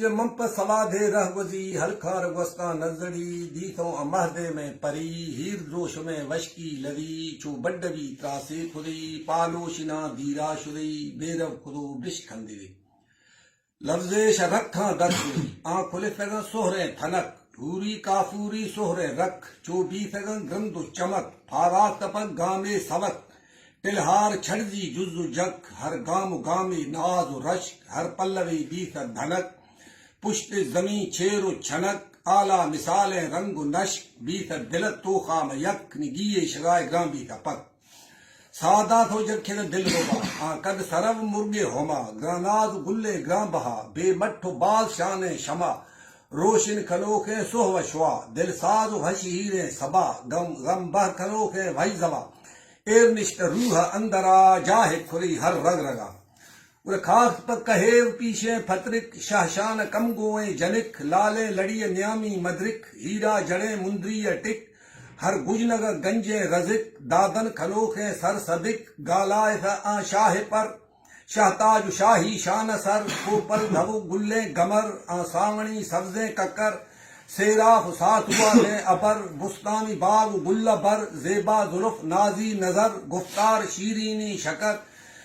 چه منپ سوادے رہوزی ہلکار گوستا نظری دیتوں امہدے میں پری ہیر دوش میں وشکی لری چو بڈوی تراسے خدی پالوشنا دیرا شدی بیرو خدو بش کھندی لفظ شرکھاں درشی آنکھ کھلے فگن سہرے تھنک دھوری کافوری سہرے رکھ چو بی فگن گرند و چمک پھارا تپک گامے سوک تلہار چھڑزی جز و جک ہر گام و گامے ناز و رشک ہر پلوی بیثر دھنک پشت زمین چیر و چھنک آلہ مثالیں رنگ و نشک بیثر دلت تو خام یک نگیے شگائے گرام بیثر پک سادات ہو جرکھے دل ہوبا کد سرو مرگے ہوما گراناز گلے گرام بہا بے مٹھ و باز شان شما روشن کھلوکیں سوہ و شوا دل ساز و حشیریں سبا غم بہ کھلوکیں بھائی زبا ایر نشت روح اندرا جاہ کھری ہر رگ رگا اور خاک پر کہیو پیشے پھترک شاہشان کم گوئیں جنک لالے لڑی نیامی مدرک ہیرا جڑیں مندری ٹک ہر گجنگ گنجے رزق دادن کھلوکیں سر صدق گالائے شاہ پر شاہتاج شاہی شان سر کوپل دھو گلے گمر سانگنی سبزیں ککر سیراف ساتھ ہوا ہے ابر بستانی باغ گل بر زیبا ظلف نازی نظر گفتار شیرینی شکر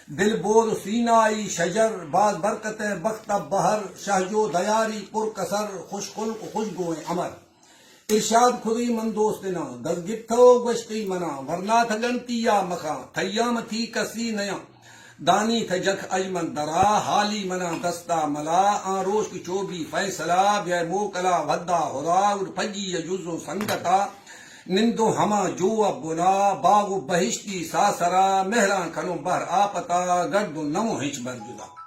دل بود سینائی شجر باز برکتیں بخت بہر شہجو دیاری پر کسر خوش خلق خوش گوئیں امر ارشاد خودی من دوستنا دز گتھو گشتی منا ورنا تھگنتی یا مخا تھیام تھی کسی نیا دانی تھجک اجمن درا حالی منا دستا ملا آن روش کی چوبی فیصلہ بیا موکلا ودا ہدا پجی جزو سنگتا نندو ہما جو بنا باغ بہشتی ساسرا مہران کھنو بہر آپتا گرد نمو ہنچ بر جدا